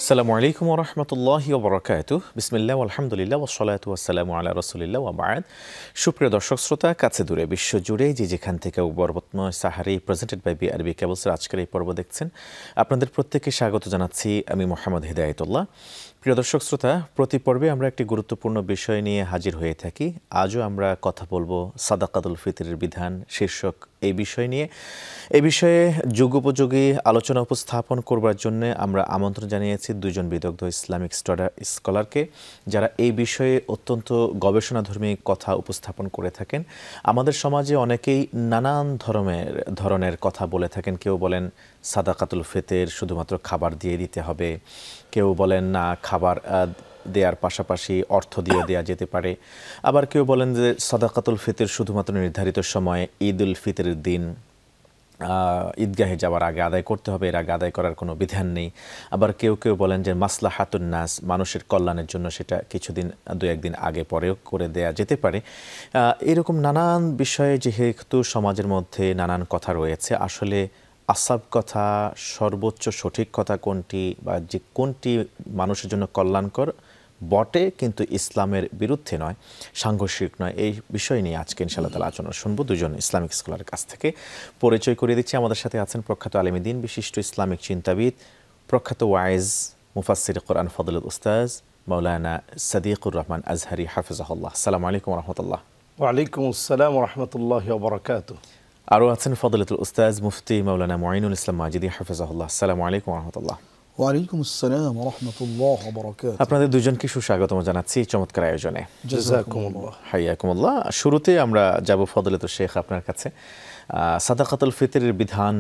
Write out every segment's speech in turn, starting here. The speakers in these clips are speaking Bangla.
আসসালামু আলাইকুম ওয়া রাহমাতুল্লাহি ওয়া বারাকাতুহু বিসমিল্লাহ আলহামদুলিল্লাহ ওয়া সলাতু ওয়াসসালামু আলা রাসূলিল্লাহ ওয়া বা'দ। সুপ্রিয় দর্শক শ্রোতা, কাছে দূরে বিশ্বজুড়ে যে যেখান থেকে বরকতময় সাহারি প্রেজেন্টেড বাই বিআরবি কেবলসের আজকের এই পর্ব দেখছেন, আপনাদের প্রত্যেককে স্বাগত জানাচ্ছি আমি মোহাম্মদ হিদায়াতুল্লাহ। প্রিয় দর্শক শ্রোতা, প্রতি পর্বে আমরা একটি গুরুত্বপূর্ণ বিষয় নিয়ে হাজির হয়ে থাকি। আজও আমরা কথা বলবো সাদাকাতুল ফিতরের বিধান শীর্ষক এই বিষয় নিয়ে। এই বিষয়ে যুগোপযোগী আলোচনা উপস্থাপন করবার জন্য আমরা আমন্ত্রণ জানিয়েছি দুজন বিদগ্ধ ইসলামিক স্কলারকে, যারা এই বিষয়ে অত্যন্ত গবেষণাধর্মী কথা উপস্থাপন করে থাকেন। আমাদের সমাজে অনেকেই নানান ধরনের কথা বলে থাকেন। কেউ বলেন সাদাকাতুল ফিতর শুধুমাত্র খাবার দিয়ে দিতে হবে, কেউ বলেন না খাবার দেওয়ার পাশাপাশি অর্থ দিয়ে দেওয়া যেতে পারে, আবার কেউ বলেন যে সাদাকাতুল ফিতর শুধুমাত্র নির্ধারিত সময়ে ঈদ উল ফিতরের দিন ঈদগাহে যাওয়ার আগে আদায় করতে হবে, এর আগে আদায় করার কোনো বিধান নেই। আবার কেউ বলেন যে মাসলাহাতুন নাস, মানুষের কল্যাণের জন্য সেটা কিছুদিন দু একদিন আগে পরেও করে দেয়া যেতে পারে। এরকম নানান বিষয়ে যেহেতু সমাজের মধ্যে নানান কথা রয়েছে, আসলে আসাব কথা, সর্বোচ্চ সঠিক কথা কোনটি বা যে কোনটি মানুষের জন্য কল্যাণকর বটে কিন্তু ইসলামের বিরুদ্ধে নয়, সাংঘর্ষিক নয়, এই বিষয় নিয়ে আজকে ইনশাআল্লাহ তাআলা আলোচনা শুনবো দুজন ইসলামিক স্কলারের কাছ থেকে। পরিচয় করিয়ে দিচ্ছি, আমাদের সাথে আছেন প্রখ্যাত আলেম দ্বীন, বিশিষ্ট ইসলামিক চিন্তাবিদ, প্রখ্যাত ওয়াইজ মুফাসসির কোরআন ফজলত উস্তাজ মাওলানা সাদিকুর রহমান আজহারি হাফিজাহুল্লাহ। আসসালামু আলাইকুম ওয়া রাহমাতুল্লাহ। ওয়া আলাইকুম আসসালাম ওয়া রাহমাতুল্লাহি ওয়া বারাকাতুহু। আরও আছেন ফজলতুল উস্তাজ মুফতি মাওলানা মুঈনুল ইসলাম মাজিদি হাফিজাহুল্লাহ। আসসালামু আলাইকুম ওয়া রাহমাতুল্লাহ। ওয়া আলাইকুম আসসালাম ওয়া রাহমাতুল্লাহি ওয়া বারাকাতুহু। আপনাদের দুজনকে সুস্বাগতম জানাচ্ছি চমৎকার আয়োজনে। জাযাকুমুল্লাহ। হাইয়াকুমুল্লাহ। শুরুতে আমরা যাব ফজলতুল শেখ আপনার কাছে। সাদাকাতুল ফিতরের বিধান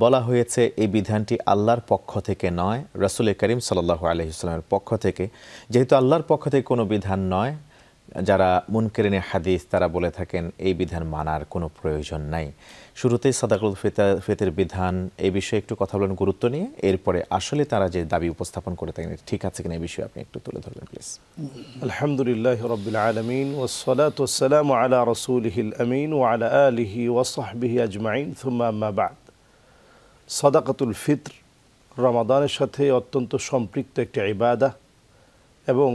বলা হয়েছে, এই বিধানটি আল্লাহর পক্ষ থেকে নয়, রাসূল করিম সাল্লাল্লাহু আলাইহি ওয়াসাল্লামের পক্ষ থেকে। যেহেতু আল্লাহর পক্ষ থেকে কোনো বিধান নয়, যারা মুনকিরিনে হাদিস তারা বলে থাকেন এই বিধান মানার কোনো প্রয়োজন নাই। শুরুতেই সাদাকাতুল ফিতর বিধান এই বিষয়ে একটু কথা বলেন গুরুত্ব নিয়ে, এরপরে আসলে তারা যে দাবি উপস্থাপন করে থাকেন ঠিক আছে কিনা এই বিষয়ে আপনি একটু তুলে ধরবেন প্লিজ। আলহামদুলিল্লাহি রাব্বিল আলামিন ওয়াস সালাতু ওয়াস সালামু আলা রাসূলিহিল আমিন ওয়া আলা আলিহি ওয়া সাহবিহি আজমাইন সুম্মা আম্মা বা'দ। সাদাকাতুল ফিতর রমাদানের সাথে অত্যন্ত সম্পৃক্ত একটি ইবাদত এবং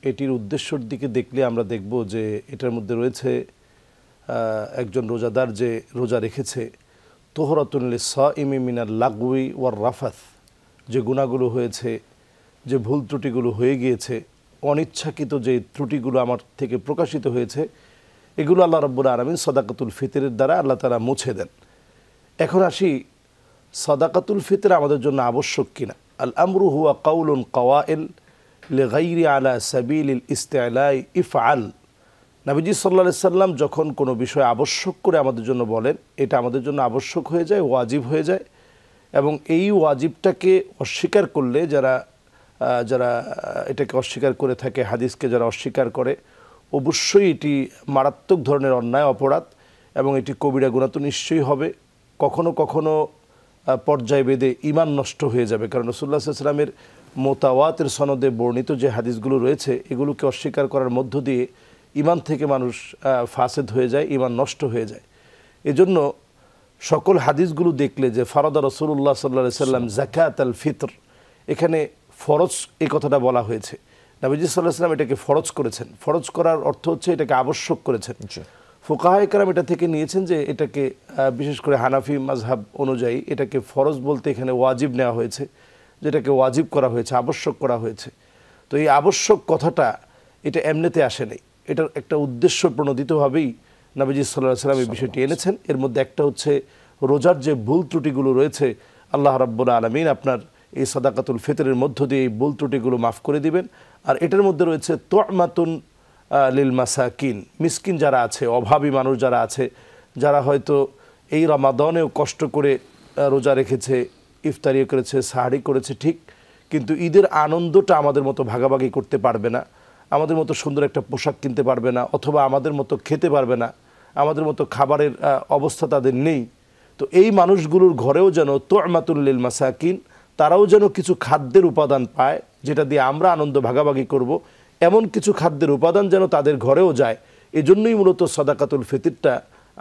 এটির উদ্দেশ্যের দিকে দেখলে আমরা দেখব যে এটার মধ্যে রয়েছে একজন রোজাদার যে রোজা রেখেছে তোহরাতুন লিস-সাইমি মিনাল লাগউই ওয়ার রাফাথ, যে গুনাহগুলো হয়েছে, যে ভুল ত্রুটিগুলো হয়ে গিয়েছে, অনিচ্ছাকৃত যে ত্রুটিগুলো আমার থেকে প্রকাশিত হয়েছে, এগুলো আল্লাহ রাব্বুল আলামিন সাদাকাতুল ফিতরের দ্বারা আল্লাহ তাআলা মুছে দেন। এখন আসি সাদাকাতুল ফিতর আমাদের জন্য আবশ্যক কিনা। আল আমরু হুয়া কাউলুন কাওয়াইল লিগাইরি আলা সাবিলিল ইস্তি'লাই ইফআল। নবীজি সাল্লাল্লাহু আলাইহি সাল্লাম যখন কোনো বিষয় আবশ্যক করে আমাদের জন্য বলেন, এটা আমাদের জন্য আবশ্যক হয়ে যায়, ওয়াজিব হয়ে যায়। এবং এই ওয়াজিবটাকে অস্বীকার করলে যারা এটাকে অস্বীকার করে থাকে, হাদিসকে যারা অস্বীকার করে, অবশ্যই এটি মারাত্মক ধরনের অন্যায়, অপরাধ এবং এটি কবিরা গুনাহ তো নিশ্চয়ই হবে। কখনো কখনো পর্যায় বেঁধে ঈমান নষ্ট হয়ে যাবে, কারণ রাসূলুল্লাহ সাল্লাল্লাহু আলাইহি ওয়াসাল্লামের মোতাওয়াতির সনদে বর্ণিত যে হাদিসগুলো রয়েছে, এগুলোকে অস্বীকার করার মধ্য দিয়ে ঈমান থেকে মানুষ ফাসেদ হয়ে যায়, ঈমান নষ্ট হয়ে যায়। এজন্য সকল হাদিসগুলো দেখলে যে ফারাদা রাসূলুল্লাহ সাল্লাল্লাহু আলাইহি ওয়াসাল্লাম যাকাতাল ফিতর, এখানে ফরজ এই কথাটা বলা হয়েছে। নবীজি সাল্লাল্লাহু আলাইহি ওয়াসাল্লাম এটাকে ফরজ করেছেন। ফরজ করার অর্থ হচ্ছে এটাকে আবশ্যক করেছেন। ফুকাহায়ে কেরাম এটা থেকে নিয়েছেন যে এটাকে বিশেষ করে হানাফি মাযহাব অনুযায়ী এটাকে ফরজ বলতে এখানে ওয়াজিব নেওয়া হয়েছে, যেটাকে ওয়াজিব করা হয়েছে, আবশ্যক করা হয়েছে। তো এই আবশ্যক কথাটা এটা এমনিতে আসে নাই, এটার একটা উদ্দেশ্য প্রণোদিতভাবেই নবীজি সাল্লাল্লাহু আলাইহি ওয়াসাল্লাম এই বিষয়টি এনেছেন। এর মধ্যে একটা হচ্ছে রোজার যে ভুল ত্রুটিগুলো রয়েছে, আল্লাহ রাব্বুল আলামিন আপনার এই সাদাকাতুল ফিতরের মধ্য দিয়ে এই ভুল ত্রুটিগুলো মাফ করে দিবেন। আর এটার মধ্যে রয়েছে তু'মাতুন লিল মাসাকিন, মিসকিন যারা আছে, অভাবী মানুষ যারা আছে, যারা হয়তো এই রমাদানেও কষ্ট করে রোজা রেখেছে, ইফতারি করেছে, সাহারি করেছে ঠিক, কিন্তু ঈদের আনন্দটা আমাদের মতো ভাগাভাগি করতে পারবে না, আমাদের মতো সুন্দর একটা পোশাক কিনতে পারবে না, অথবা আমাদের মতো খেতে পারবে না, আমাদের মতো খাবারের অবস্থা তাদের নেই। তো এই মানুষগুলোর ঘরেও যেন তু'মাতুল লিল মাসাকিন, তারাও যেন কিছু খাদ্যের উপাদান পায়, যেটা দিয়ে আমরা আনন্দ ভাগাভাগি করব, এমন কিছু খাদ্যের উপাদান যেন তাদের ঘরেও যায়। এজন্যই মূলত সাদাকাতুল ফিতরটা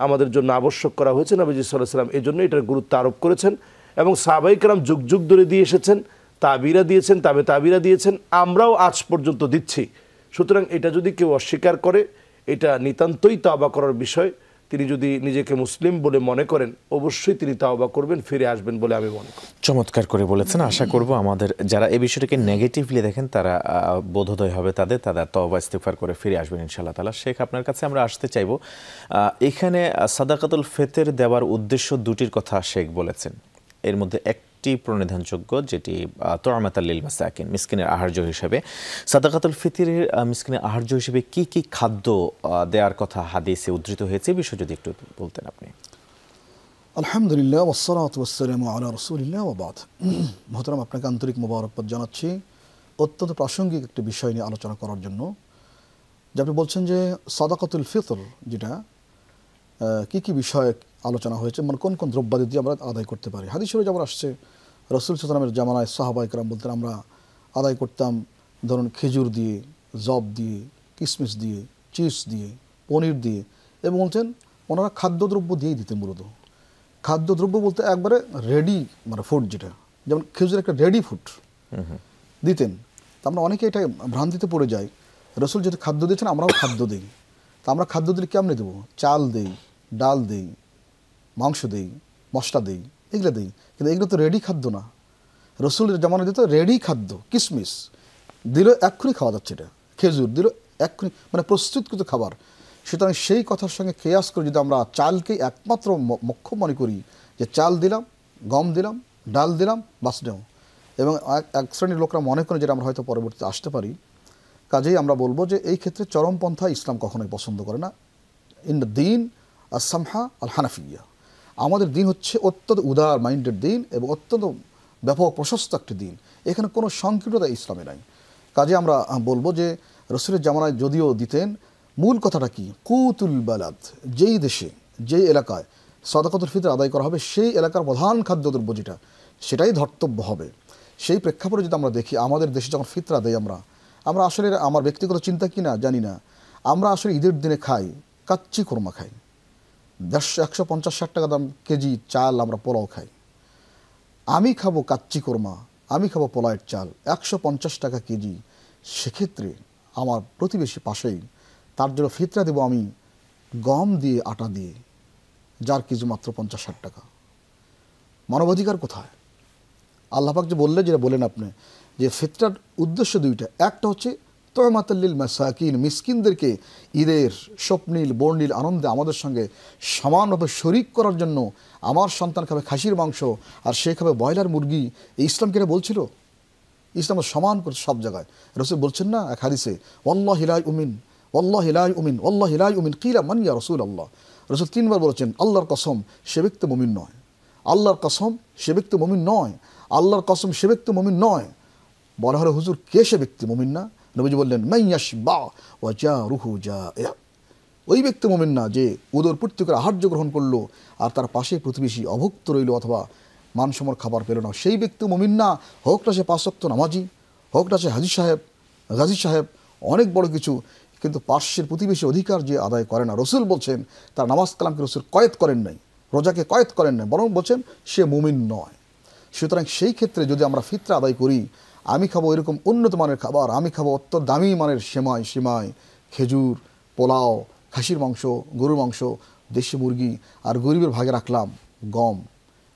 আমাদের জন্য আবশ্যক করা হয়েছে। নবীজি সাল্লাল্লাহু আলাইহি ওয়াসাল্লাম এই জন্য এটার গুরুত্ব আরোপ করেছেন এবং সাহাবায়ে কেরাম যুগ যুগ ধরে দিয়ে এসেছেন। তাবিরা দিয়েছেন, তাবিরা দিয়েছেন, আমরাও আজ পর্যন্ত দিচ্ছি। সুতরাং এটা যদি কেউ অস্বীকার করে, এটা নিতান্তই তাওবা করার বিষয়। তিনি যদি নিজেকে মুসলিম বলে মনে করেন, অবশ্যই তিনি তাওবা করবেন, ফিরে আসবেন বলে আমি মনে করি। চমৎকার করে বলেছেন। আশা করব আমাদের যারা এই বিষয়টাকে নেগেটিভলি দেখেন তারা বোধোদয় হবে, তাদের তওবা ইস্তিগফার করে ফিরে আসবেন ইনশাআল্লাহ তাআলা। শেখ, আপনার কাছে আমরা আসতে চাইব। এখানে সাদাকাতুল ফিতর দেওয়ার উদ্দেশ্য দুটির কথা শেখ বলেছেন। এর মধ্যে একটি প্রণিধানযোগ্য, যেটি তুআমাতাল লিল মাসাকিন, মিসকিনের আহার্য হিসেবে। সাদাকাতুল ফিতরের মিসকিনের আহার্য হিসেবে কি কি খাদ্য দেওয়ার কথা হাদিসে উদ্ধৃত হয়েছে, বিষয় যদি একটু বলতেন আপনি। আলহামদুলিল্লাহ ওয়াসসালাতু ওয়াসসালামু আলা রাসূলিল্লাহ ওয়া বাদ। মুহতারাম, আপনাকে আন্তরিক মোবারকবাদ জানাচ্ছি অত্যন্ত প্রাসঙ্গিক একটি বিষয় নিয়ে আলোচনা করার জন্য। যে আপনি বলছেন যে সাদাকাতুল ফিতর, যেটা কি কি বিষয়ে আলোচনা হয়েছে, মানে কোন কোন দ্রব্যাদি দিয়ে আমরা আদায় করতে পারি। হাদিস শরীফে যেমন আসছে, রাসূল সাল্লাল্লাহু আলাইহি ওয়াসাল্লামের জামানায় সাহাবায়ে কেরাম বলতেন আমরা আদায় করতাম ধরুন খেজুর দিয়ে, জব দিয়ে, কিশমিশ দিয়ে, চিপস দিয়ে, পনির দিয়ে, এবং বলছেন ওনারা খাদ্যদ্রব্য দিয়েই দিতেন। মূলত খাদ্যদ্রব্য বলতে একবারে রেডি, মানে ফুড, যেটা যেমন খেজুর একটা রেডি ফুড দিতেন। তা আমরা অনেকে এটা ভ্রান্তিতে পড়ে যাই, রাসূল যেহেতু খাদ্য দিয়েছেন আমরাও খাদ্য দিই। তা আমরা খাদ্য দিলে কেমনে দেবো? চাল দেই, ডাল দেই, মাংস দেই, মশলা দেই, এগুলো দেই, কিন্তু এগুলো তো রেডি খাদ্য না। রাসূলের জামানায় দিত রেডি খাদ্য, কিশমিশ দিল এক্ষুনি খাওয়া যাচ্ছে, এটা খেজুর দিল এক্ষুনি, মানে প্রস্তুতকৃত খাবার। সুতরাং সেই কথার সঙ্গে কেয়াস করে যদি আমরা চালকে একমাত্র মুখ্য মনে করি, যে চাল দিলাম, গম দিলাম, ডাল দিলাম, বাস দেও, এবং এক শ্রেণীর লোকরা মনে করে যেটা আমরা হয়তো পরবর্তীতে আসতে পারি, কাজেই আমরা বলবো যে এই ক্ষেত্রে চরমপন্থা ইসলাম কখনোই পছন্দ করে না। ইন দিন আস-সামহা আল হানাফিয়া, আমাদের দিন হচ্ছে অত্যন্ত উদার মাইন্ডেড দিন এবং অত্যন্ত ব্যাপক প্রশস্ত একটি দিন। এখানে কোনো সংকীর্ণতা ইসলামে নাই। কাজে আমরা বলবো যে রাসূলের জামানায় যদিও দিতেন, মূল কথাটা কি? কুতুল বালাদ, যেই দেশে যেই এলাকায় সাদাকাতুল ফিতর আদায় করা হবে সেই এলাকার প্রধান খাদ্যদ্রব্য যেটা, সেটাই ধর্তব্য হবে। সেই প্রেক্ষাপটে যদি আমরা দেখি, আমাদের দেশে যখন ফিতরা দেয় আমরা আসলে, আমার ব্যক্তিগত চিন্তা কি না জানি না, আমরা আসলে ঈদের দিনে খাই কাচ্চি কোরমা খাই, 150-160 টাকা দাম কেজি চাল, আমরা পোলাও খাই। আমি খাবো কাচ্চি কোরমা, আমি খাবো পোলাওয়ের চাল 150 টাকা কেজি। সেক্ষেত্রে আমার প্রতিবেশী পাশেই, তার জন্য ফিতরা দেব আমি গম দিয়ে, আটা দিয়ে, যার কেজি মাত্র 50-60 টাকা। মানবাধিকার কোথায়? আল্লাহ পাক যে বললেন, যেটা বলেন আপনি, যে ফিতরার উদ্দেশ্য দুইটা। একটা হচ্ছে তুআমাতাল লিল মাসাকিন, মিসকিনদেরকে ঈদের স্বপ্নীল বর্ণিল আনন্দে আমাদের সঙ্গে সমানভাবে শরিক করার জন্য। আমার সন্তান খাবে খাসির মাংস আর সে খাবে ব্রয়লার মুরগি, এই ইসলাম কেন বলছিল? ইসলাম সমান করছে সব জায়গায়। রাসূল বলছেন না এক হাদিসে, ওয়াল্লাহি লা ইউমিন, ওয়াল্লাহি লা ইউমিন, ওয়াল্লাহি লা ইউমিন, কিলা মান ইয়া রাসূলুল্লাহ। রাসূল 3 বার বলেছেন আল্লাহর কসম সে ব্যক্তি মুমিন নয়, আল্লাহর কসম সে ব্যক্তি মুমিন নয়, আল্লাহর কসম সে ব্যক্তি মুমিন নয়। বলা হলো হুজুর কে সে ব্যক্তি মুমিন না? নবীজি বললেন মাইয়াশবা ওয়া জারুহু জা'i, ওই ব্যক্তি মুমিন না যে উদরপূর্তি করে আহার্য গ্রহণ করলো আর তার পাশে প্রতিবেশী অভুক্ত রইল অথবা মানসম্মত খাবার পেল না, সেই ব্যক্তি মুমিন না। হোক না সে 5 ওয়াক্ত নামাজি, হোক না সে হাজী সাহেব, গাজী সাহেব, অনেক বড় কিছু, কিন্তু পার্শ্বের প্রতিবেশী অধিকার যে আদায় করে না, রসুল বলছেন তার নামাজ কালামকে রসুল কয়েদ করেন নাই, রোজাকে কয়েদ করেন নাই, বরং বলছেন সে মুমিন নয়। সুতরাং সেই ক্ষেত্রে যদি আমরা ফিতরা আদায় করি, আমি খাবো এরকম উন্নত মানের খাবার, আমি খাবো অত্যন্ত দামি মানের সেমাই, খেজুর, পোলাও, খাসির মাংস, গরুর মাংস, দেশি মুরগি, আর গরিবের ভাগে রাখলাম গম।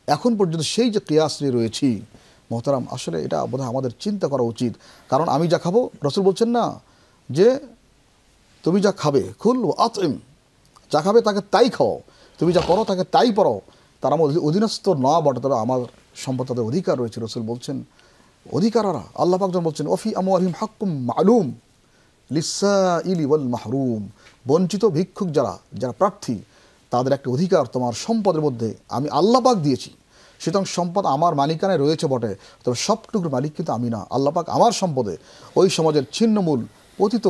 এখন পর্যন্ত সেই যে কিয়াস নিয়ে রয়েছি মোহতারাম, আসলে এটা বোধহয় আমাদের চিন্তা করা উচিত। কারণ আমি যা খাবো, রাসূল বলছেন না যে তুমি যা খাবে খুল আতইম, যা খাবে তাকে তাই খাও, তুমি যা পড়ো তাকে তাই পড়ো। তার আমার অধীনস্থ না বটে, তবে আমার সম্পদ তাদের অধিকার রয়েছে। রাসূল বলছেন অধিকাররা, আল্লাহ পাক যখন বলছেন ওফি আমওয়ালিহিম হাক্কুম মালুম লিসসাইলি ওয়াল মাহরুম, বঞ্চিত ভিক্ষুক যারা প্রার্থী, তাদের একটা অধিকার তোমার সম্পদের মধ্যে আমি আল্লাহ পাক দিয়েছি। সুতরাং সম্পদ আমার মালিকানায় রয়েছে বটে, তবে সবটুকুর মালিক কিন্তু আমি না, আল্লাহ পাক আমার সম্পদে ওই সমাজের ছিন্নমূল পতিত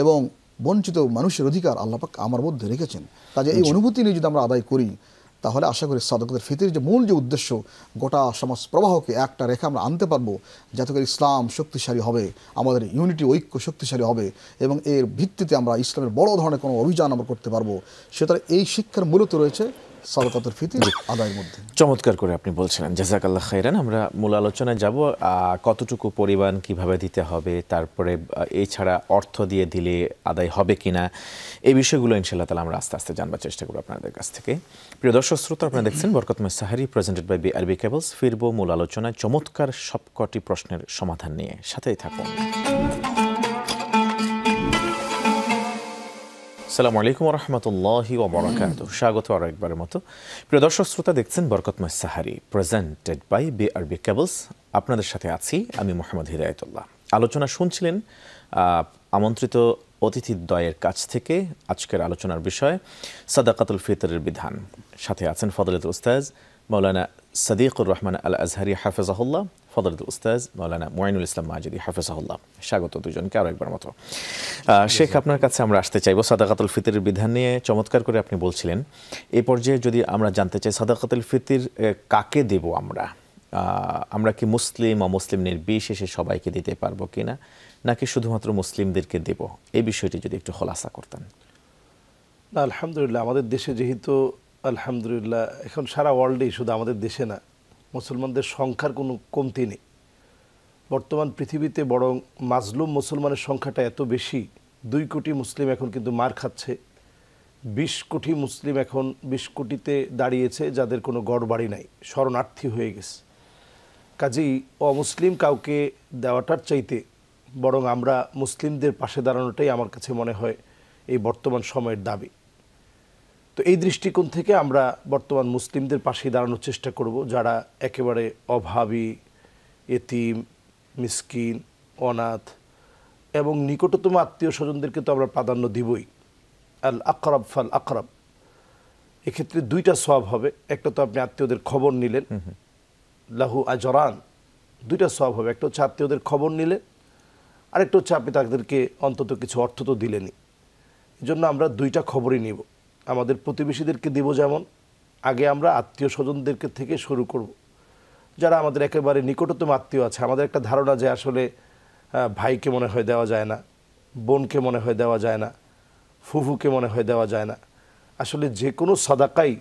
এবং বঞ্চিত মানুষের অধিকার আল্লাহ পাক আমার মধ্যে রেখেছেন। কাজে এই অনুভূতি নিয়ে যদি আমরা আদায় করি, তাহলে আশা করি সাদাকাতুল ফিতরের যে মূল যে উদ্দেশ্য, গোটা সমাজ প্রবাহকে একটা রেখা আমরা আনতে পারবো, যাতে করে ইসলাম শক্তিশালী হবে, আমাদের ইউনিটি ঐক্য শক্তিশালী হবে এবং এর ভিত্তিতে আমরা ইসলামের বড় ধরনের কোনো অভিযান আমরা করতে পারবো। সুতরাং এই শিক্ষার মূলত রয়েছে সাদাকাতুল ফিতর আদায়ের মধ্যে। চমৎকার করে আপনি বলছিলেন, জাযাকাল্লাহ খাইরান। আমরা মূল আলোচনায় যাব, কতটুকু পরিমাণ কিভাবে দিতে হবে, তারপরে এছাড়া অর্থ দিয়ে দিলে আদায় হবে কিনা, এই বিষয়গুলো ইনশাআল্লাহ তাআলা আমরা আস্তে আস্তে জানবার চেষ্টা করব আপনাদের কাছ থেকে। প্রিয় দর্শক শ্রোতা, আপনারা দেখছেন বরকতময় সাহারি প্রেজেন্টেড বাই বিআরবি কেবলস। ফিরব মূল আলোচনায় চমৎকার সবকটি প্রশ্নের সমাধান নিয়ে, সাথেই থাকুন। আসসালামু আলাইকুম ওয়া রাহমাতুল্লাহি ওয়া বারাকাতুহু। স্বাগত আর একবারের মতো। প্রিয় দর্শক শ্রোতা, দেখছেন বরকতময় সাহারি প্রেজেন্টেড বাই বিআরবি কেবলস। আপনাদের সাথে আছি আমি মোহাম্মদ হিদায়াতুল্লাহ। আলোচনা শুনছিলেন আমন্ত্রিত অতিথিদ্বয়ের কাছ থেকে। আজকের আলোচনার বিষয় সাদাকাতুল ফিতরের বিধান। সাথে আছেন ফজলাতুল উস্তাজ মাওলানা সাদিকুর রহমান আল আজহারি হাফেজাহুল্লাহ, ফজলাতুল উস্তাজ মাওলানা মুঈনুল ইসলাম মাজিদি হাফেজাহুল্লাহ। স্বাগত দুজনকে আরও একবার মতো। শেখ, আপনার কাছে আমরা আসতে চাইব সাদাকাতুল ফিতরের বিধান নিয়ে। চমৎকার করে আপনি বলছিলেন। এই পর্যায়ে যদি আমরা জানতে চাই সাদাকাতুল ফিতর কাকে দেব আমরা কি মুসলিম অমুসলিম নির্বিশেষে সবাইকে দিতে পারবো কিনা, নাকি শুধুমাত্র মুসলিমদেরকে দেব, এই বিষয়টি যদি একটু খোলাসা করতেন। না, আলহামদুলিল্লাহ, আমাদের দেশে যেহেতু আলহামদুলিল্লাহ এখন সারা ওয়ার্ল্ডেই, শুধু আমাদের দেশে না, মুসলমানদের সংখ্যার কোনো কমতি নেই। বর্তমান পৃথিবীতে বরং মাজলুম মুসলমানের সংখ্যাটা এত বেশি, 2 কোটি মুসলিম এখন কিন্তু মার খাচ্ছে। 20 কোটি মুসলিম এখন 20 কোটিতে দাঁড়িয়েছে, যাদের কোনো গড় বাড়ি নাই, শরণার্থী হয়ে গেছে। কাজেই অমুসলিম কাউকে দেওয়াটার চাইতে বরং আমরা মুসলিমদের পাশে দাঁড়ানোটাই আমার কাছে মনে হয় এই বর্তমান সময়ের দাবি। তো এই দৃষ্টিকোণ থেকে আমরা বর্তমান মুসলিমদের পাশে দাঁড়ানোর চেষ্টা করব, যারা একেবারে অভাবী, এতিম, মিসকিন, অনাথ এবং নিকটতম আত্মীয় স্বজনদেরকে তো আমরা প্রাধান্য দিবই। আল আকরাব ফাল আকরাব, এক্ষেত্রে 2টা সওয়াব হবে। একটা তো আপনি আত্মীয়দের খবর নিলেন, লাহু আজরান, 2টা সওয়াব হবে। একটা হচ্ছে আত্মীয়দের খবর নিলেন, আরেকটা হচ্ছে আপনি তাদেরকে অন্তত কিছু অর্থ তো দিলেনই। এই জন্য আমরা 2টা খবরই নিব। আমাদের প্রতিবেশীদেরকে দিব, যেমন আগে আমরা আত্মীয় স্বজনদেরকে থেকে শুরু করব, যারা আমাদের একেবারে নিকটতম আত্মীয় আছে। আমাদের একটা ধারণা যে আসলে ভাইকে মনে হয় দেওয়া যায় না, বোনকে মনে হয় দেওয়া যায় না, ফুফুকে মনে হয় দেওয়া যায় না। আসলে যে কোনো সাদাকাই,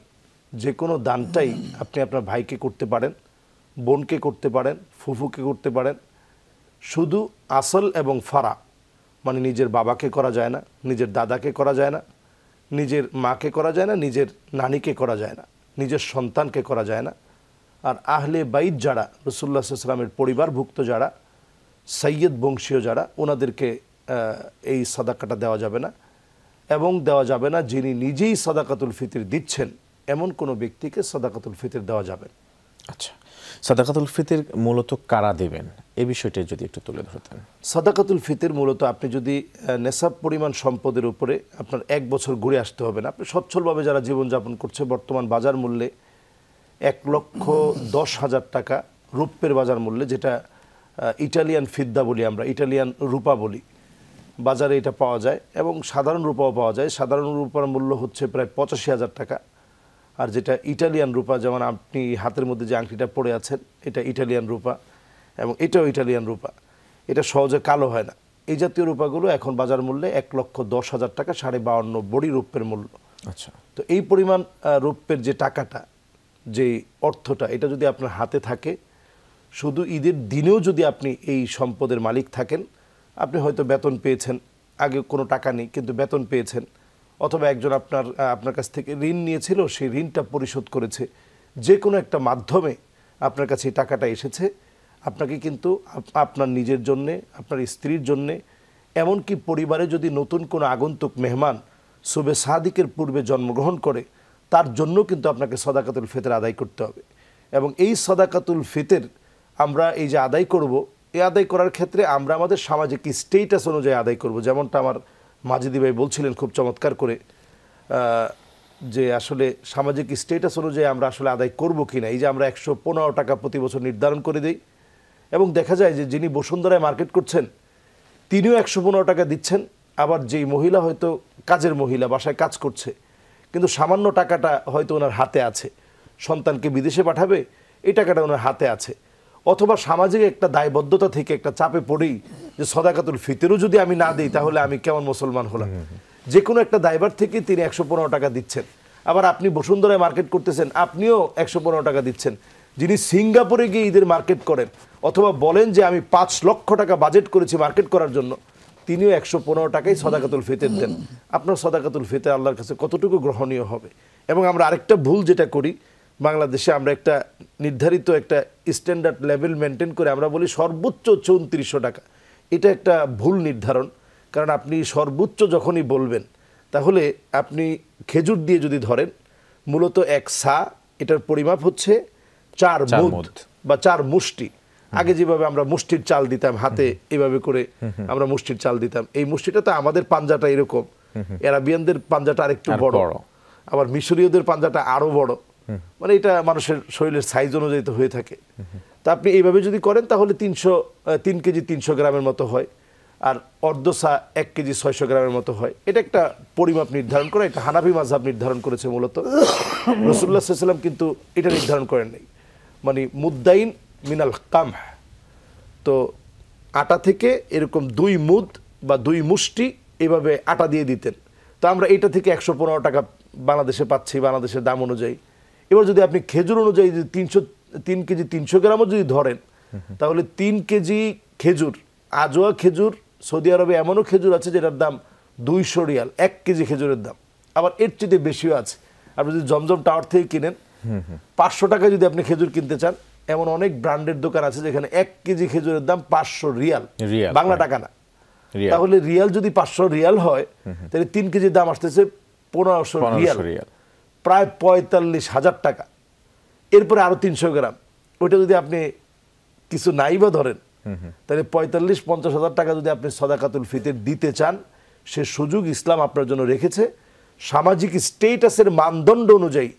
যে কোনো দানটাই আপনি আপনার ভাইকে করতে পারেন, বোনকে করতে পারেন, ফুফুকে করতে পারেন। শুধু আসল এবং ফারা, মানে নিজের বাবাকে করা যায় না, নিজের দাদাকে করা যায় না, নিজের মাকে করা যায় না, নিজের নানিকে করা যায় না, নিজের সন্তানকে করা যায় না। আর আহলে বাইত যারা, রাসূলুল্লাহ সাল্লাল্লাহু আলাইহি ওয়াসাল্লামের পরিবারভুক্ত যারা, সৈয়দ বংশীয় যারা, ওনাদেরকে এই সাদাকাটা দেওয়া যাবে না। এবং দেওয়া যাবে না যিনি নিজেই সাদাকাতুল ফিতর দিচ্ছেন এমন কোনো ব্যক্তিকে সাদাকাতুল ফিতর দেওয়া যাবে। আচ্ছা, সাদাকাতুল ফিতর মূলত কারা দেবেন, এই বিষয়টা যদি একটু তুলে ধরতেন। সাদাকাতুল ফিতর মূলত আপনি যদি নেশাব পরিমাণ সম্পদের উপরে আপনার 1 বছর ঘুরে আসতে হবে না। আপনি সচ্ছলভাবে যারা জীবনযাপন করছে, বর্তমান বাজার মূল্যে 1,10,000 টাকা রূপের বাজার মূল্যে, যেটা ইটালিয়ান ফিদ্দা বলি আমরা, ইটালিয়ান রূপা বলি, বাজারে এটা পাওয়া যায়। এবং সাধারণ রূপাও পাওয়া যায়। সাধারণ রূপার মূল্য হচ্ছে প্রায় 85,000 টাকা। আর যেটা ইটালিয়ান রূপা, যেমন আপনি হাতের মধ্যে যে আংটিটা পরে আছেন, এটা ইটালিয়ান রূপা, এবং এটাও ইটালিয়ান রূপা। এটা সহজে কালো হয় না। এই জাতীয় রূপাগুলো এখন বাজার মূল্যে 1,10,000 টাকা, 52.5 বড়ি রূপের মূল্য। আচ্ছা, তো এই পরিমাণ রূপের যে টাকাটা, যে অর্থটা, এটা যদি আপনার হাতে থাকে, শুধু ঈদের দিনেও যদি আপনি এই সম্পদের মালিক থাকেন, আপনি হয়তো বেতন পেয়েছেন, আগে কোনো টাকা নেই কিন্তু বেতন পেয়েছেন, অথবা একজন আপনার কাছ থেকে ঋণ নিয়েছিল, সেই ঋণটা পরিশোধ করেছে, যে কোনো একটা মাধ্যমে আপনার কাছে এই টাকাটা এসেছে, আপনাকে কিন্তু আপনার নিজের জন্যে, আপনার স্ত্রীর জন্যে, এমনকি পরিবারে যদি নতুন কোনো আগন্তুক মেহমান শুবে সাদিকের পূর্বে জন্মগ্রহণ করে, তার জন্য কিন্তু আপনাকে সাদাকাতুল ফিতর আদায় করতে হবে। এবং এই সাদাকাতুল ফিতর আমরা এই যে আদায় করব, এই আদায় করার ক্ষেত্রে আমরা আমাদের সামাজিক স্টেটাস অনুযায়ী আদায় করব। যেমনটা আমার মাজিদি ভাই বলছিলেন খুব চমৎকার করে, যে আসলে সামাজিক স্টেটাস অনুযায়ী আমরা আসলে আদায় করব কিনা। এই যে আমরা 115 টাকা প্রতি বছর নির্ধারণ করে দিই, এবং দেখা যায় যে যিনি বসুন্ধরায় মার্কেট করছেন তিনিও 115 টাকা দিচ্ছেন। আবার যেই মহিলা হয়তো কাজের মহিলা, বাসায় কাজ করছে, কিন্তু সামান্য টাকাটা হয়তো ওনার হাতে আছে, সন্তানকে বিদেশে পাঠাবে, এই টাকাটা ওনার হাতে আছে। অথবা সামাজিক একটা দায়বদ্ধতা থেকে একটা চাপে পড়েই যে সাদাকাতুল ফিতরও যদি আমি না দিই তাহলে আমি কেমন মুসলমান হলাম, যে কোনো একটা দায়ভার থেকে তিনি 115 টাকা দিচ্ছেন। আবার আপনি বসুন্ধরায় মার্কেট করতেছেন, আপনিও 115 টাকা দিচ্ছেন। যিনি সিঙ্গাপুরে গিয়ে ঈদের মার্কেট করেন অথবা বলেন যে আমি 5 লক্ষ টাকা বাজেট করেছি মার্কেট করার জন্য, তিনিও 115 টাকাই সাদাকাতুল ফিতর দেন। আপনার সাদাকাতুল ফিতর আল্লাহর কাছে কতটুকু গ্রহণীয় হবে? এবং আমরা আরেকটা ভুল যেটা করি বাংলাদেশে, আমরা একটা নির্ধারিত একটা স্ট্যান্ডার্ড লেভেল মেনটেন করে আমরা বলি সর্বোচ্চ 3400 টাকা। এটা একটা ভুল নির্ধারণ। কারণ আপনি সর্বোচ্চ যখনই বলবেন, তাহলে আপনি খেজুর দিয়ে যদি ধরেন, মূলত এক সা, এটার পরিমাপ হচ্ছে 4 মুদ বা 4 মুষ্টি। আগে যেভাবে আমরা মুষ্টির চাল দিতাম হাতে, এভাবে করে আমরা মুষ্টির চাল দিতাম। এই মুষ্টিটা তো আমাদের পাঞ্জাটা এরকম, আরাবিয়ানদের পাঞ্জাটা আরেকটু বড়, আবার মিশরীয়দের পাঞ্জাটা আরো বড়। মানে এটা মানুষের শরীরের সাইজ অনুযায়ী তো হয়ে থাকে। তা আপনি এইভাবে যদি করেন তাহলে 3 কেজি 300 গ্রামের মতো হয়, আর অর্ধসা 1 কেজি 600 গ্রামের মতো হয়। এটা একটা পরিমাপ নির্ধারণ করা, এটা হানাফি মাযহাব নির্ধারণ করেছে মূলত। রাসূলুল্লাহ সাল্লাল্লাহু আলাইহি ওয়াসাল্লাম কিন্তু এটা নির্ধারণ করেন নাই। মানে মুদ্দাইন মিনাল কামহ, তো আটা থেকে এরকম 2 মুদ বা 2 মুষ্টি এভাবে আটা দিয়ে দিতেন। তো আমরা এটা থেকে 115 টাকা বাংলাদেশে পাচ্ছি, বাংলাদেশের দাম অনুযায়ী। এবার যদি আপনি খেজুর অনুযায়ী যদি 3 কেজি 300 গ্রামও যদি ধরেন, তাহলে 3 কেজি খেজুর, আজোয়া খেজুর, সৌদি আরবে এমনও খেজুর আছে যেটার দাম 200 রিয়াল, 1 কেজি খেজুরের দাম। আবার এর চেয়ে বেশিও আছে। আপনি যদি জমজম টাওয়ার থেকে কিনেন, 500 টাকা যদি আপনি খেজুর কিনতে চান, এমন অনেক ব্র্যান্ডের দোকান আছে যেখানে 1 কেজি খেজুরের দাম 500 রিয়াল, বাংলা টাকা না। তাহলে রিয়াল যদি 500 রিয়াল হয়, তাহলে 3 কেজির দাম আসতেছে 1500 রিয়াল, প্রায় 45,000 টাকা। এরপরে আরো 300 গ্রাম, ওইটা যদি আপনি কিছু নাই বা ধরেন, তাহলে 45-50 হাজার টাকা যদি আপনি সাদাকাতুল ফিতর দিতে চান, সে সুযোগ ইসলাম আপনার জন্য রেখেছে। সামাজিক স্টেটাসের মানদণ্ড অনুযায়ী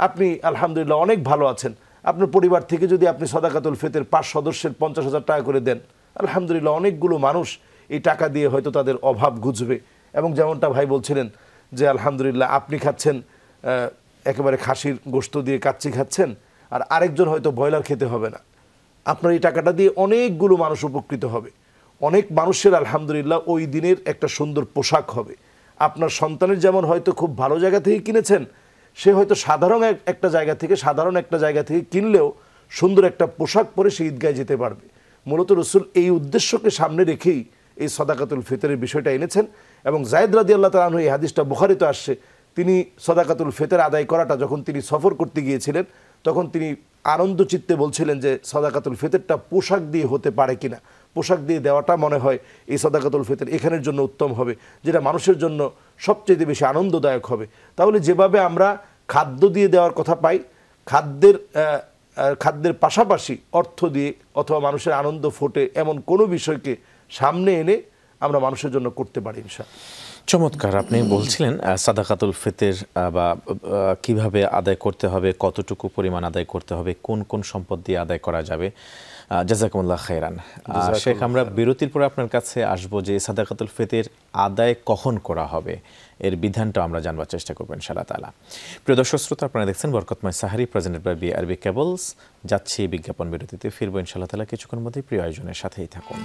আপনি আলহামদুলিল্লাহ অনেক ভালো আছেন। আপনার পরিবার থেকে যদি আপনি সাদাকাতুল ফিতর 5 সদস্যের 50,000 টাকা করে দেন, আলহামদুলিল্লাহ অনেকগুলো মানুষ এই টাকা দিয়ে হয়তো তাদের অভাব ঘুচবে। এবং যেমনটা ভাই বলছিলেন যে আলহামদুলিল্লাহ আপনি খাচ্ছেন একেবারে খাসির গোশত দিয়ে কাচ্চি খাচ্ছেন, আর আরেকজন হয়তো ব্রয়লার খেতে হবে না, আপনার এই টাকাটা দিয়ে অনেকগুলো মানুষ উপকৃত হবে। অনেক মানুষের আলহামদুলিল্লাহ ওই দিনের একটা সুন্দর পোশাক হবে। আপনার সন্তানের যেমন হয়তো খুব ভালো জায়গা থেকে কিনেছেন, সে হয়তো সাধারণ একটা জায়গা থেকে কিনলেও সুন্দর একটা পোশাক পরে সে ঈদগায় যেতে পারবে। মূলত রাসূল এই উদ্দেশ্যকে সামনে রেখেই এই সাদাকাতুল ফিতরের বিষয়টা এনেছেন। এবং যায়েদ রাদিয়াল্লাহু তাআলা আনহু, এই হাদিসটা বুখারীতে আসছে, তিনি সাদাকাতুল ফিতর আদায় করাটা যখন তিনি সফর করতে গিয়েছিলেন, তখন তিনি আনন্দ চিত্তে বলছিলেন যে সাদাকাতুল ফিতরটা পোশাক দিয়ে হতে পারে কিনা, পোশাক দিয়ে দেওয়াটা মনে হয় এই সাদাকাতুল ফিতর এখানের জন্য উত্তম হবে, যেটা মানুষের জন্য সবচেয়ে বেশি আনন্দদায়ক হবে। তাহলে যেভাবে আমরা খাদ্য দিয়ে দেওয়ার কথা পাই, খাদ্যের পাশাপাশি অর্থ দিয়ে অথবা মানুষের আনন্দ ফোটে এমন কোনো বিষয়কে সামনে এনে আমরা মানুষের জন্য করতে পারি ইনশাআল্লাহ। চমৎকার। আপনি বলছিলেন সাদাকাতুল ফিতর বা কিভাবে আদায় করতে হবে, কতটুকু পরিমাণ আদায় করতে হবে, কোন কোন সম্পদ দিয়ে আদায় করা যাবে। জাযাকুমুল্লাহ খায়রান। শেখ, আমরা বিরতির পরে আপনার কাছে আসবো যে সাদাকাতুল ফিতর আদায় কখন করা হবে, এর বিধানটা আমরা জানবার চেষ্টা করবো ইনশাআল্লাহ তাআলা। প্রিয় দর্শক শ্রোতা, আপনারা দেখছেন বরকতময় সাহারি, প্রেজেন্টেড বাই বিআরবি কেবলস। যাচ্ছি বিজ্ঞাপন বিরতিতে, ফিরবো ইনশাআল্লাহ তাআলা কিছুক্ষণ মধ্যেই। প্রিয় আয়োজনের সাথেই থাকুন।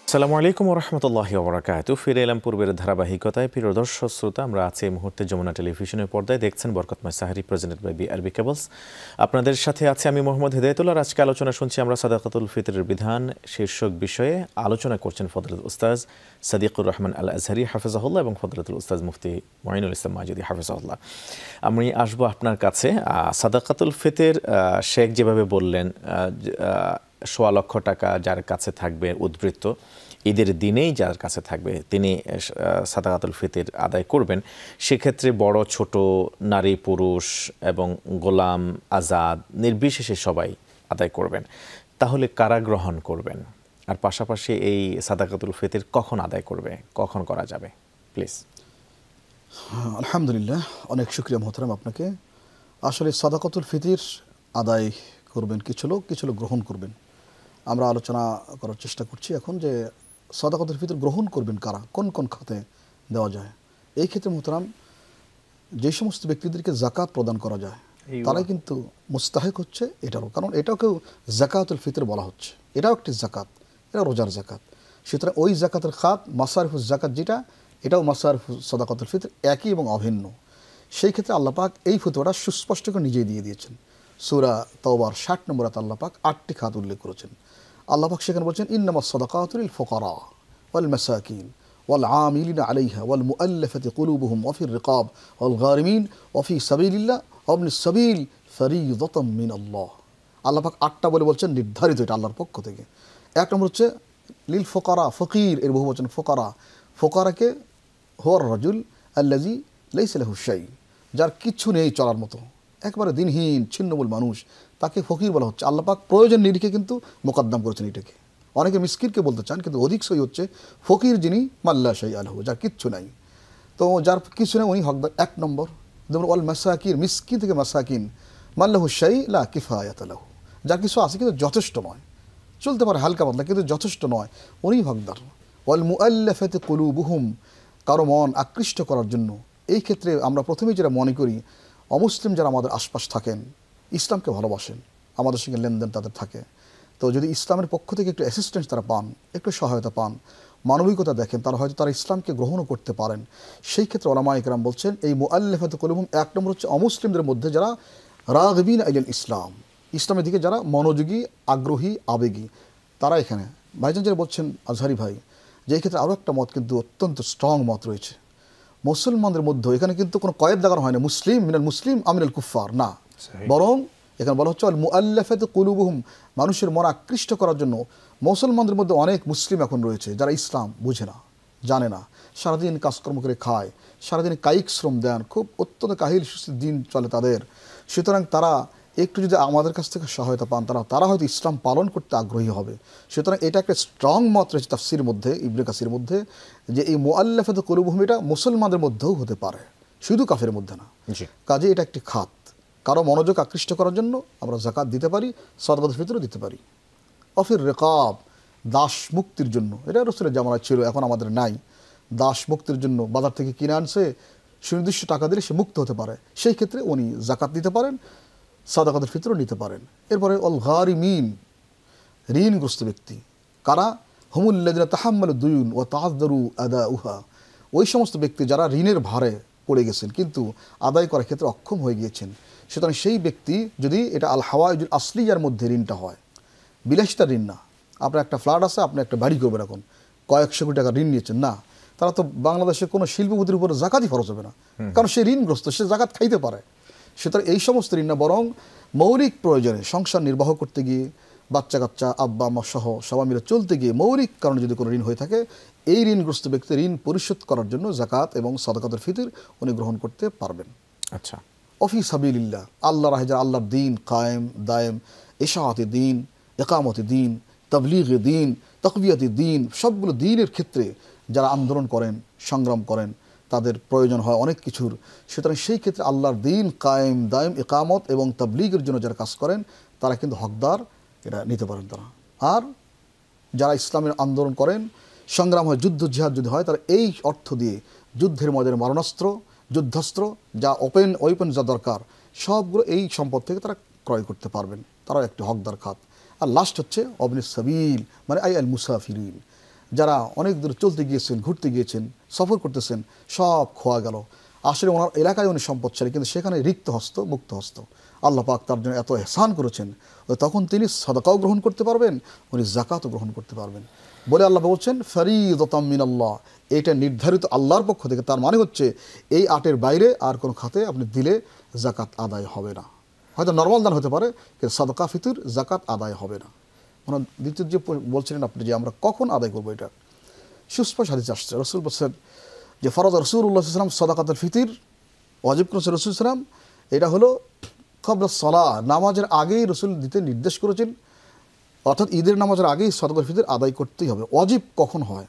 আসসালামু আলাইকুম ওয়া রাহমাতুল্লাহি ওয়া বারাকাতুহু। ফিরে এলাম পূর্বের ধারাবাহিকতায়। প্রিয় দর্শক শ্রোতা, আমরা আছি এই মুহূর্তে যমুনা টেলিভিশনের পর্দায়, দেখছেন বরকতময় সাহারি, প্রেজেন্টেড বাই বিআরবি কেবলস। আপনাদের সাথে আছে আমি মোহাম্মদ হিদায়াতুল্লাহ। আজকে আলোচনা শুনছি আমরা সাদাকাতুল ফিতরের বিধান শীর্ষক বিষয়ে। আলোচনা করছেন ফজলতুল উস্তাজ সাদিকুর রহমান আল আজহারি হাফিজাহুল্লাহ এবং ফজলতুল উস্তাজ মুফতি মুঈনুল ইসলাম মাজিদি হাফিজাহুল্লাহ। আমি আসবো আপনার কাছে। সাদাকাতুল ফিতর শেখ যেভাবে বললেন, 1.25 লক্ষ টাকা যার কাছে থাকবে উদ্বৃত্ত, ঈদের দিনেই যার কাছে থাকবে তিনি সাদাকাতুল ফিতর আদায় করবেন। সেক্ষেত্রে বড় ছোট, নারী পুরুষ এবং গোলাম আজাদ নির্বিশেষে সবাই আদায় করবেন। তাহলে কারা গ্রহণ করবেন, আর পাশাপাশি এই সাদাকাতুল ফিতর কখন আদায় করবে, কখন করা যাবে, প্লিজ। আলহামদুলিল্লাহ, অনেক শুকরিয়া মোহতারাম আপনাকে। আসলে সাদাকাতুল ফিতর আদায় করবেন কিছু লোক গ্রহণ করবেন। আমরা আলোচনা করার চেষ্টা করছি এখন যে সাদাকাতুল ফিতর গ্রহণ করবেন কারা, কোন কোন খাতে দেওয়া যায়। এই ক্ষেত্রে মোহতারাম, যে সমস্ত ব্যক্তিদেরকে যাকাত প্রদান করা যায় তারাই কিন্তু মুস্তাহিক হচ্ছে এটারও, কারণ এটাকেও যাকাতুল ফিতর বলা হচ্ছে, এটাও একটি যাকাত, এটা রোজার যাকাত। সুতরাং ওই যাকাতের খাত মাসারিফুজ যাকাত যেটা, এটাও মাসার সাদাকাতুল ফিতর একই এবং অভিন্ন। সেই ক্ষেত্রে আল্লাহ পাক এই ফতোয়াটা সুস্পষ্ট করে নিজেই দিয়ে দিয়েছেন। সূরা তাওবার 60 নম্বর আয়াতে আল্লাহ পাক 8টি খাত উল্লেখ করেছেন। আল্লাহ পাক সেখানে বলছেন ইন্নামাস সাদাকাতু লিল ফুকারা ওয়াল মাসাকিন ওয়াল আমিলিনা আলাইহা ওয়াল মুআল্লাফাতি কুলুবুহুম ওয়া ফির রিকাব ওয়াল গারিমিন ওয়া ফি সাবিলিল্লাহ ওয়া ইবনিস সাবিল ফরিদাতাম মিনাল্লাহ। আল্লাহ পাক 8টা বলে বলছেন নির্ধারিত, এটা আল্লাহর পক্ষ থেকে। এক নম্বর হচ্ছে লিল ফুকারা, ফকির এর বহুবচন ফুকারা। ফুকারাকে হুয়ার রাজুল আল্লাযী লাইসা লাহু শাই, যার কিচ্ছু নেই চলার মতো, একবারে দিনহীন ছিন্নমূল মানুষ, তাকে ফকির বলা হচ্ছে। আল্লাহ পাক প্রয়োজন নিরিখে কিন্তু মোকদ্দম করেছেন এটাকে। অনেকে মিসকিনকে বলতে চান, কিন্তু অধিক সই হচ্ছে ফকির যিনি মাল্লা শাই আলহু, যার কিচ্ছু নাই। তো যার কিছু নেই উনি হকদার। এক নম্বর। যেমন ওয়াল মাসাকিন, মিসকিন থেকে মাসাকিন, মাল্লাহু শাই লা কিফায়াত লাহু, যার কিছু আছে কিন্তু যথেষ্ট নয়, চলতে পারে হালকা পাতলা কিন্তু যথেষ্ট নয়, উনি হকদার। ওয়াল মুআল্লাফাতি কুলুবুহুম, কারো মন আকৃষ্ট করার জন্য। এই ক্ষেত্রে আমরা প্রথমেই যেটা মনে করি, অমুসলিম যারা আমাদের আশপাশ থাকেন, ইসলামকে ভালোবাসেন, আমাদের সঙ্গে লেনদেন তাদের থাকে, তো যদি ইসলামের পক্ষ থেকে একটু অ্যাসিস্ট্যান্স তারা পান, একটু সহায়তা পান, মানবিকতা দেখেন, তারা হয়তো তারা ইসলামকে গ্রহণও করতে পারেন। সেই ক্ষেত্রে উলামায়ে কেরাম বলছেন এই মুআল্লাফাতি কুলুবুহুম এক নম্বর হচ্ছে অমুসলিমদের মধ্যে যারা রাগিবিন ইলাল ইসলাম, ইসলামের দিকে যারা মনোযোগী, আগ্রহী, আবেগী, তারা এখানে। ভাইজান যারা বলছেন আজহারি ভাই, যে এই ক্ষেত্রে আরও একটা মত কিন্তু অত্যন্ত স্ট্রং মত রয়েছে মুসলমানদের মধ্যে। এখানে কিন্তু কোনো কয়েদ লাগানো হয় না মুসলিম মিনাল মুসলিম আমিনাল কুফার, না, বরং এখানে বলা হচ্ছে আল মুআল্লাফাতি কুলুবুহুম, মানুষের মন আকৃষ্ট করার জন্য। মুসলমানদের মধ্যে অনেক মুসলিম এখন রয়েছে যারা ইসলাম বুঝে না, জানে না, সারাদিন কাজকর্ম করে খায়, সারাদিন কায়িক শ্রম দেন, খুব অত্যন্ত কাহিল দিন চলে তাদের। সুতরাং তারা একটু যদি আমাদের কাছ থেকে সহায়তা পান, তারা হয়তো ইসলাম পালন করতে আগ্রহী হবে। সুতরাং এটা একটা স্ট্রং মত রয়েছে তাফসির মধ্যে, ইবনে কাসির মধ্যে, যে এই মুআল্লাফাতি কুলুবুহুম এটা মুসলমানদের মধ্যেও হতে পারে, শুধু কাফের মধ্যে না। কাজে এটা একটি খাত। কারো মনোযোগ আকৃষ্ট করার জন্য আমরা যাকাত দিতে পারি, সাদাকাতুল ফিতরও দিতে পারি। অফির রিকাব, দাস মুক্তির জন্য, এটা রাসূলের জামানায় ছিল, এখন আমাদের নাই। দাস মুক্তির জন্য বাজার থেকে কিনে আনছে, সুনির্দিষ্ট টাকা দিলে সে মুক্ত হতে পারে, সেই ক্ষেত্রে উনি যাকাত দিতে পারেন, সাদাকাতুল ফিতরও নিতে পারেন। এরপরে অল গারিমিন, ঋণগ্রস্ত ব্যক্তি। কারা? হুমুল্লাযিনা তাহাম্মালু দুয়ুন ওয়া তাআযযারু আদাউহা, ওই সমস্ত ব্যক্তি যারা ঋণের ভারে পড়ে গেছেন কিন্তু আদায় করার ক্ষেত্রে অক্ষম হয়ে গিয়েছেন। সুতরাং সেই ব্যক্তি যদি এটা আল হাওয়াইজুল আসলিয়ার মধ্যে ঋণটা হয়, বিলাসিতার ঋণ না, আপনার একটা ফ্ল্যাট আছে, আপনি একটা বাড়ি করবেন, এখন কয়েকশো কোটি টাকা ঋণ নিয়েছেন, না, তারা তো বাংলাদেশের কোনো শিল্পপতির উপরে যাকাতই খরচ হবে না, কারণ সে ঋণগ্রস্ত, সে যাকাত খাইতে পারে। সুতরাং এই সমস্ত ঋণ না, বরং মৌলিক প্রয়োজনে সংসার নির্বাহ করতে গিয়ে, বাচ্চা কাচ্চা আব্বা আম্মা সহ সবাই মিলে চলতে গিয়ে মৌলিক কারণে যদি কোনো ঋণ হয়ে থাকে, এই ঋণগ্রস্ত ব্যক্তি ঋণ পরিশোধ করার জন্য যাকাত এবং সাদাকাতুল ফিতর উনি গ্রহণ করতে পারবেন। আচ্ছা। অফি সাবিলিল্লাহ, আল্লাহ রাহে যারা আল্লাহর দিন কায়েম দায়েম, ইশাআতি দিন, ইকামতি দিন, তাবলীগে দিন, তাকবিয়াতি দিন, সবগুলো দিনের ক্ষেত্রে যারা আন্দোলন করেন, সংগ্রাম করেন, তাদের প্রয়োজন হয় অনেক কিছুর। সুতরাং সেই ক্ষেত্রে আল্লাহর দিন কায়েম দায়েম, ইকামত এবং তাবলীগের জন্য যারা কাজ করেন, তারা কিন্তু হকদার, এটা নিতে পারেন তারা। আর যারা ইসলামের আন্দোলন করেন, সংগ্রাম হয়, যুদ্ধ জিহাদ যদি হয়, তারা এই অর্থ দিয়ে যুদ্ধের ময়দানে মারণাস্ত্র, যুদ্ধাস্ত্র, যা ওয়েপন যা দরকার, সবগুলো এই সম্পদ থেকে তারা ক্রয় করতে পারবেন, তারাও একটি হকদার খাত। আর লাস্ট হচ্ছে অবনিস সাবিল, মানে আই আল মুসাফিরিন, যারা অনেক দূরে চলতে গিয়েছেন, ঘুরতে গিয়েছেন, সফর করতেছেন, সব খোয়া গেল, আসলে ওনার এলাকায় উনি সম্পদশালী, কিন্তু সেখানে রিক্ত হস্ত, মুক্ত হস্ত, আল্লাহ পাক তার জন্য এত এহসান করেছেন, তখন তিনি সাদাকাও গ্রহণ করতে পারবেন, উনি যাকাতও গ্রহণ করতে পারবেন। বলে আল্লাহ বলছেন ফরিদাতাম মিনাল্লাহ, এটা নির্ধারিত আল্লাহর পক্ষ থেকে। তার মানে হচ্ছে এই 8-এর বাইরে আর কোনো খাতে আপনি দিলে যাকাত আদায় হবে না। হয়তো নর্মাল দান হতে পারে, কিন্তু সাদাকা ফিতর যাকাত আদায় হবে না। ওনার দ্বিতীয় যে বলছিলেন আপনি যে আমরা কখন আদায় করবো, এটা সুস্পষ্ট হাদিস আসছে। রাসূল বলছেন যে ফরজ রাসূলুল্লাহ সাল্লাল্লাহু আলাইহি ওয়াসাল্লাম সাদাকাতুল ফিতর ওয়াজিব করেছেন রাসূল সাল্লাল্লাহু আলাইহি ওয়াসাল্লাম, এটা হলো ক্বাবলা সালাহ, নামাজের আগেই রাসূল দিতে নির্দেশ করেছেন, অর্থাৎ ঈদের নামাজের আগেই সাদাকাতুল ফিতর আদায় করতেই হবে। ওয়াজিব কখন হয়?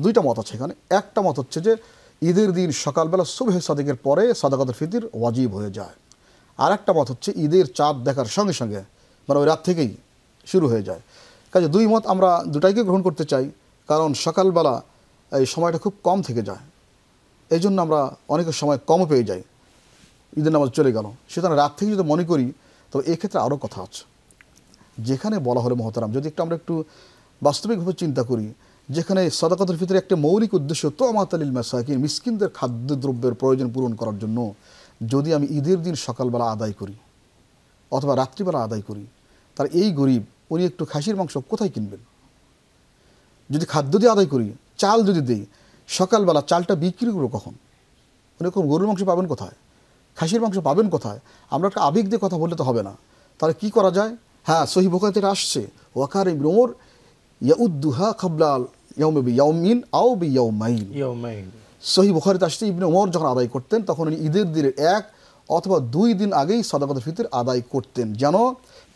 দুইটা মত আছে এখানে। একটা মত হচ্ছে যে ঈদের দিন সকালবেলা সুবহে সাদিকের পরে সাদাকাতুল ফিতর ওয়াজিব হয়ে যায়। আর একটা মত হচ্ছে ঈদের চাঁদ দেখার সঙ্গে সঙ্গে, মানে ওই রাত থেকেই শুরু হয়ে যায়। কাজে দুই মত আমরা দুটাইকে গ্রহণ করতে চাই, কারণ সকালবেলা এই সময়টা খুব কম থেকে যায়, এই জন্য আমরা অনেকের সময় কমও পেয়ে যাই, ঈদের নামাজ চলে গেল। সুতরাং রাত থেকে যদি মনে করি, তবে এক্ষেত্রে আরও কথা আছে। যেখানে বলা হলো মহতারাম, যদি আমরা একটু বাস্তবিকভাবে চিন্তা করি, যেখানে সাদাকাতুল ফিতরের একটা মৌলিক উদ্দেশ্য তু'মাতালিল মাসাকিন, মিসকিনদের খাদ্যদ্রব্যের প্রয়োজন পূরণ করার জন্য যদি আমি ঈদের দিন সকালবেলা আদায় করি অথবা রাত্রিবেলা আদায় করি, তার এই গরিব উনি একটু খাসির মাংস কোথায় কিনবেন? যদি খাদ্য দিয়ে আদায় করি, চাল যদি দিই, সকালবেলা চালটা বিক্রি করবো কখন? উনি কোন গরুর মাংস পাবেন কোথায়? খাসির মাংস পাবেন কোথায়? আমরা একটা আবেগ দিয়ে কথা বললে তো হবে না। তাহলে কি করা যায়? হ্যাঁ, সহিহ বুখারীতে এটা আসছে, ওয়াকার ইবনে উমর ইয়াউদ্দুহা ক্বাবলা ইয়াউমি বিয়াউমিন আও বিয়াউমাইন। সহিহ বুখারীতে আসছে, ইবনে উমর যখন আদায় করতেন তখন উনি ঈদের দিনের 1 অথবা 2 দিন আগেই সাদাকাতুল ফিতর আদায় করতেন, যেন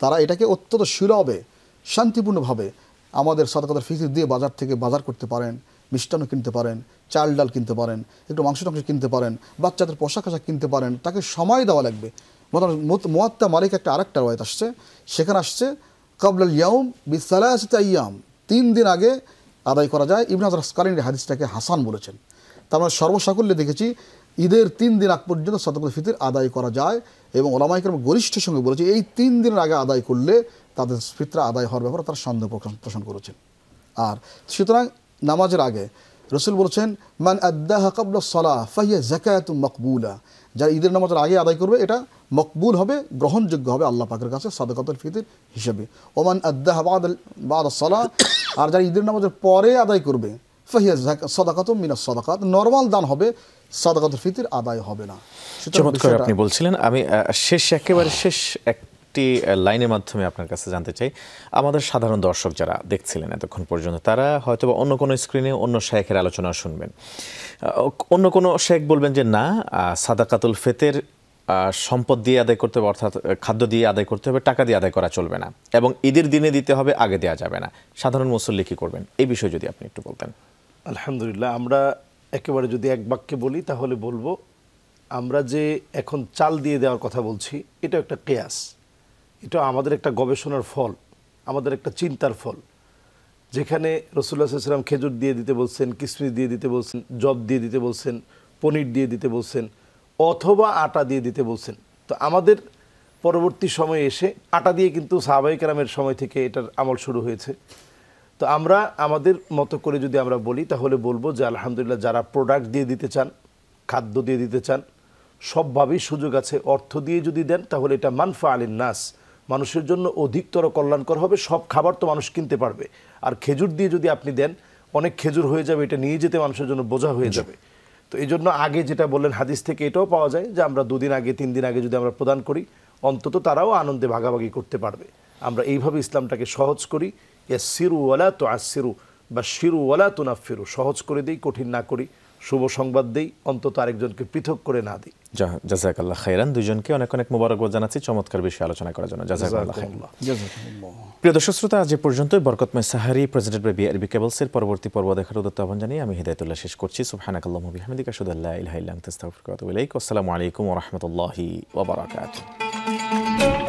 তারা এটাকে অত্যন্ত সুলভে শান্তিপূর্ণভাবে আমাদের সাদাকাতুল ফিতর দিয়ে বাজার থেকে বাজার করতে পারেন, মিষ্টান্ন কিনতে পারেন, চাল ডাল কিনতে পারেন, একটু মাংস টাংস কিনতে পারেন, বাচ্চাদের পোশাক আশাক কিনতে পারেন। তাকে সময় দেওয়া লাগবে। মুয়াত্তা মালিক একটা আরেকটা রওয়ায়াত আসছে, সেখানে আসছে ক্বাবলাল ইয়াউম বিসালাসাতি আইয়াম, 3 দিন আগে আদায় করা যায়। ইবনে হাজার আসকালানী হাদিসটাকে হাসান বলেছেন। তার মানে সর্বসাকুল্যে দেখেছি ঈদের 3 দিন আগ পর্যন্ত সাদাকাতুল ফিতর আদায় করা যায়, এবং উলামায়ে কেরাম গরিষ্ঠের সঙ্গে বলেছে এই 3 দিনের আগে আদায় করলে তাদের ফিতর আদায় হওয়ার ব্যাপারে তারা সন্দেহ পোষণ করেছেন। আর সুতরাং নামাজের আগে রাসূল বলেছেন, মান আদ্দাহা ক্বাবলা সালাহ ফাহিয়া যাকাতুম মাকবুলা, যারা ঈদের নামাজের আগে আদায় করবে এটা মকবুল হবে, গ্রহণযোগ্য হবে আল্লাহ পাকের কাছে সাদাকাতুল ফিতর হিসেবে। ওমান আদ্দাহা বা'দা সালাহ, আর যারা ঈদের নামাজের পরে আদায় করবে ফাহিয়া সাদাকাতুম মিনাস সাদাকাত, নরমাল দান হবে, সাদাকাতুল ফিতর আদায় হবে না। চমৎকার আপনি বলছিলেন। আমি একেবারে শেষ একটি লাইনের মাধ্যমে আপনার কাছে জানতে চাই, আমাদের সাধারণ দর্শক যারা দেখছিলেন এতক্ষণ পর্যন্ত, তারা হয়তো অন্য কোনো স্ক্রিনে অন্য শেখের আলোচনা শুনবেন, অন্য কোনো শেখ বলবেন যে না, সাদাকাতুল ফিতর সম্পদ দিয়ে আদায় করতে হবে, অর্থাৎ খাদ্য দিয়ে আদায় করতে হবে, টাকা দিয়ে আদায় করা চলবে না, এবং ঈদের দিনে দিতে হবে, আগে দেওয়া যাবে না। সাধারণ মুসল্লি কি করবেন, এই বিষয়ে যদি আপনি একটু বলতেন। আলহামদুলিল্লাহ, আমরা একেবারে যদি এক বাক্যে বলি তাহলে বলবো, আমরা যে এখন চাল দিয়ে দেওয়ার কথা বলছি, এটা একটা কিয়াস, এটা আমাদের একটা গবেষণার ফল, আমাদের একটা চিন্তার ফল। যেখানে রাসূলুল্লাহ সাল্লাল্লাহু আলাইহি ওয়াসাল্লাম খেজুর দিয়ে দিতে বলছেন, কিশমিশ দিয়ে দিতে বলছেন, জব দিয়ে দিতে বলছেন, পনির দিয়ে দিতে বলছেন, অথবা আটা দিয়ে দিতে বলছেন। তো আমাদের পরবর্তী সময়ে এসে আটা দিয়ে কিন্তু সাহাবায়ে কেরামের সময় থেকে এটার আমল শুরু হয়েছে। তো আমরা আমাদের মতো করে যদি আমরা বলি তাহলে বলবো যে আলহামদুলিল্লাহ, যারা প্রোডাক্ট দিয়ে দিতে চান, খাদ্য দিয়ে দিতে চান, সবভাবেই সুযোগ আছে। অর্থ দিয়ে যদি দেন তাহলে এটা মানফা আলিন নাস, মানুষের জন্য অধিকতর কল্যাণকর হবে। সব খাবার তো মানুষ কিনতে পারবে। আর খেজুর দিয়ে যদি আপনি দেন, অনেক খেজুর হয়ে যাবে, এটা নিয়ে যেতে মানুষের জন্য বোঝা হয়ে যাবে। তো এই জন্য আগে যেটা বললেন হাদিস থেকে এটাও পাওয়া যায় যে আমরা 2 দিন আগে 3 দিন আগে যদি আমরা প্রদান করি, অন্তত তারাও আনন্দে ভাগাভাগি করতে পারবে। আমরা এইভাবে ইসলামটাকে সহজ করি, ইয়াসসিরু ওয়ালা তুআসসিরু, বাশশিরু ওয়ালা তুনাফফিরু, সহজ করে দেই, কঠিন না করি, শুভ সংবাদ দেই, অন্তত আরেকজনকে পৃথক করে না দিই। জাযাকাল্লাহ খাইরান। দুইজনকে অনেক অনেক মোবারকবাদ জানাচ্ছি চমৎকার বিষয়ে আলোচনা করার জন্য। জাযাকাল্লাহ খাইরান। প্রিয় দর্শক শ্রোতা, আজ পর্যন্তই বরকতময় সাহারি প্রেজেন্টেড বাই বিআরবি কেবলসের পরবর্তী পর্ব দেখার উদ্যত আহ্বান জানিয়ে আমি হিদায়াতুল্লাহ শেষ করছি। সুবহানাকাল্লাহুম্মা ওয়া বিহামদিকা আশহাদু আল্লা ইলাহা ইল্লা আনতা আস্তাগফিরুকা ওয়া আতুবু ইলাইক। আসসালামু আলাইকুম ওয়া রাহমাতুল্লাহি ওয়া বারাকাতুহু।